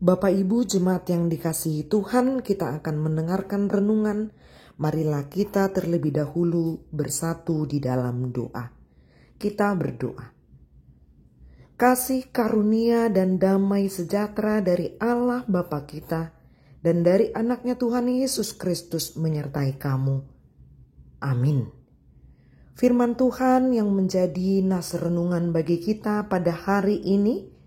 Bapak Ibu jemaat yang dikasihi Tuhan, kita akan mendengarkan renungan. Marilah kita terlebih dahulu bersatu di dalam doa. Kita berdoa. Kasih karunia dan damai sejahtera dari Allah Bapa kita dan dari anaknya Tuhan Yesus Kristus menyertai kamu. Amin. Firman Tuhan yang menjadi nas renungan bagi kita pada hari ini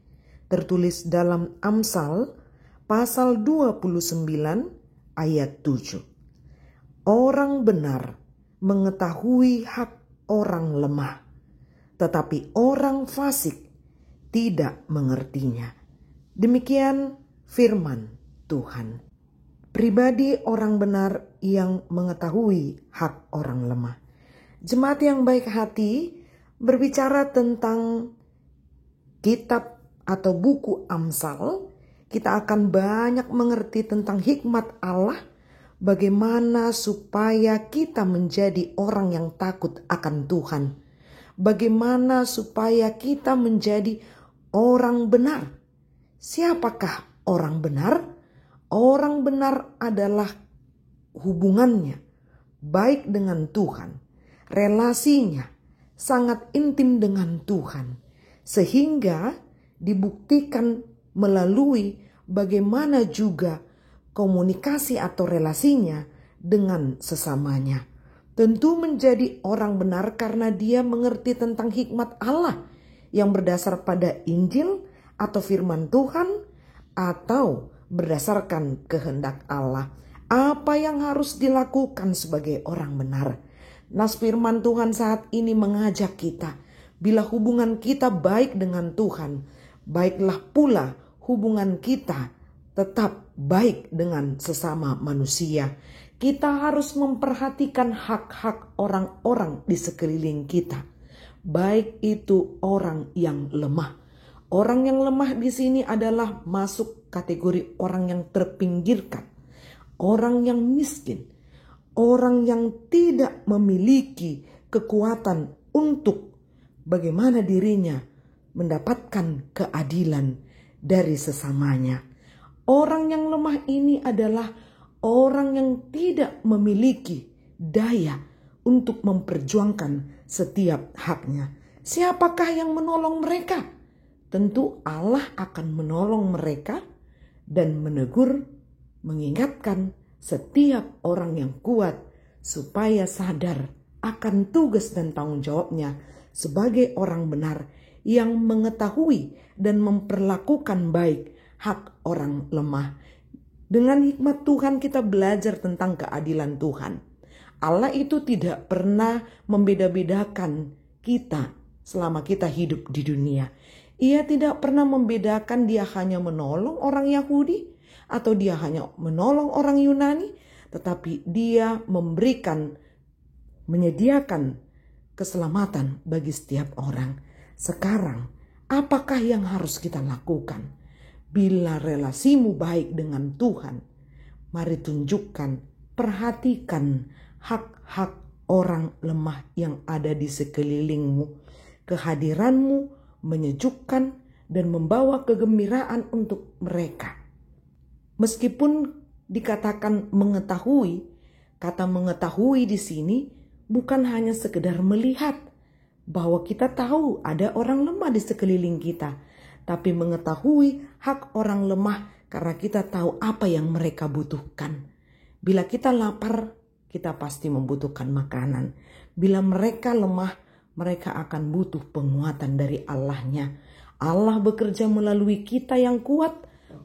tertulis dalam Amsal pasal 29 ayat 7. Orang benar mengetahui hak orang lemah, tetapi orang fasik tidak mengertinya. Demikian firman Tuhan. Pribadi orang benar yang mengetahui hak orang lemah. Jemaat yang baik hati berbicara tentang kitab atau buku Amsal, kita akan banyak mengerti tentang hikmat Allah, bagaimana supaya kita menjadi orang yang takut akan Tuhan. Bagaimana supaya kita menjadi orang benar. Siapakah orang benar? Orang benar adalah hubungannya baik dengan Tuhan. Relasinya sangat intim dengan Tuhan. Sehingga dibuktikan melalui bagaimana juga komunikasi atau relasinya dengan sesamanya. Tentu menjadi orang benar karena dia mengerti tentang hikmat Allah yang berdasar pada Injil atau firman Tuhan atau berdasarkan kehendak Allah. Apa yang harus dilakukan sebagai orang benar? Nas firman Tuhan saat ini mengajak kita, bila hubungan kita baik dengan Tuhan, baiklah pula hubungan kita tetap baik dengan sesama manusia. Kita harus memperhatikan hak-hak orang-orang di sekeliling kita. Baik itu orang yang lemah. Orang yang lemah di sini adalah masuk kategori orang yang terpinggirkan. Orang yang miskin. Orang yang tidak memiliki kekuatan untuk bagaimana dirinya mendapatkan keadilan dari sesamanya. Orang yang lemah ini adalah orang yang tidak memiliki daya untuk memperjuangkan setiap haknya. Siapakah yang menolong mereka? Tentu Allah akan menolong mereka dan menegur, mengingatkan setiap orang yang kuat supaya sadar akan tugas dan tanggung jawabnya sebagai orang benar yang mengetahui dan memperlakukan baik hak orang lemah. Dengan hikmat Tuhan kita belajar tentang keadilan Tuhan. Allah itu tidak pernah membeda-bedakan kita selama kita hidup di dunia. Ia tidak pernah membedakan dia hanya menolong orang Yahudi atau dia hanya menolong orang Yunani, tetapi dia menyediakan keselamatan bagi setiap orang. Sekarang, apakah yang harus kita lakukan? Bila relasimu baik dengan Tuhan, mari tunjukkan, perhatikan hak-hak orang lemah yang ada di sekelilingmu. Kehadiranmu menyejukkan dan membawa kegembiraan untuk mereka. Meskipun dikatakan mengetahui, kata mengetahui di sini bukan hanya sekedar melihat bahwa kita tahu ada orang lemah di sekeliling kita, tapi mengetahui hak orang lemah karena kita tahu apa yang mereka butuhkan. Bila kita lapar, kita pasti membutuhkan makanan. Bila mereka lemah, mereka akan butuh penguatan dari Allahnya. Allah bekerja melalui kita yang kuat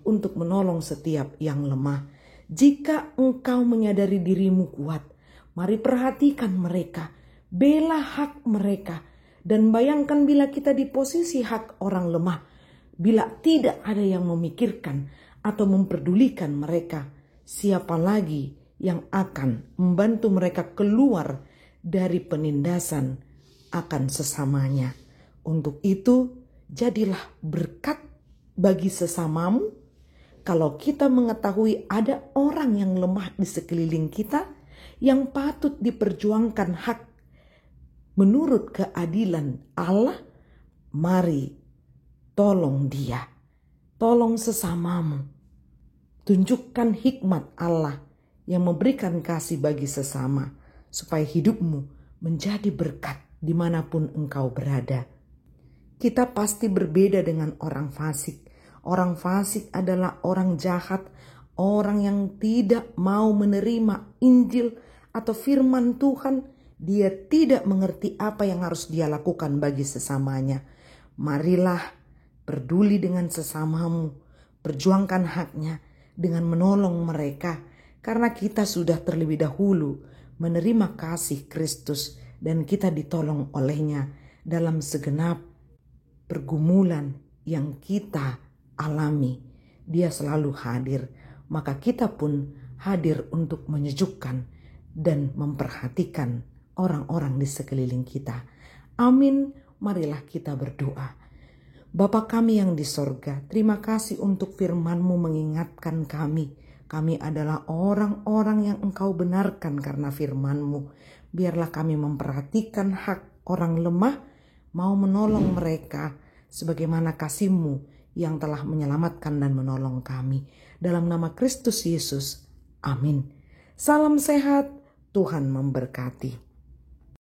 untuk menolong setiap yang lemah. Jika engkau menyadari dirimu kuat, mari perhatikan mereka, bela hak mereka, dan bayangkan bila kita di posisi hak orang lemah, bila tidak ada yang memikirkan atau memperdulikan mereka, siapa lagi yang akan membantu mereka keluar dari penindasan akan sesamanya? Untuk itu, jadilah berkat bagi sesamamu. Kalau kita mengetahui ada orang yang lemah di sekeliling kita, yang patut diperjuangkan hak menurut keadilan Allah, mari tolong dia, tolong sesamamu, Tunjukkan hikmat Allah yang memberikan kasih bagi sesama, supaya hidupmu menjadi berkat dimanapun engkau berada. Kita pasti berbeda dengan orang fasik. Orang fasik adalah orang jahat, orang yang tidak mau menerima Injil atau firman Tuhan. Dia tidak mengerti apa yang harus dia lakukan bagi sesamanya. Marilah peduli dengan sesamamu, perjuangkan haknya dengan menolong mereka, karena kita sudah terlebih dahulu menerima kasih Kristus dan kita ditolong olehnya dalam segenap pergumulan yang kita alami. Dia selalu hadir, maka kita pun hadir untuk menyejukkan dan memperhatikan orang-orang di sekeliling kita. Amin. Marilah kita berdoa. Bapa kami yang di sorga, terima kasih untuk firman-Mu mengingatkan kami. Kami adalah orang-orang yang Engkau benarkan karena firman-Mu. Biarlah kami memperhatikan hak orang lemah, mau menolong mereka sebagaimana kasih-Mu yang telah menyelamatkan dan menolong kami. Dalam nama Kristus Yesus, amin. Salam sehat, Tuhan memberkati.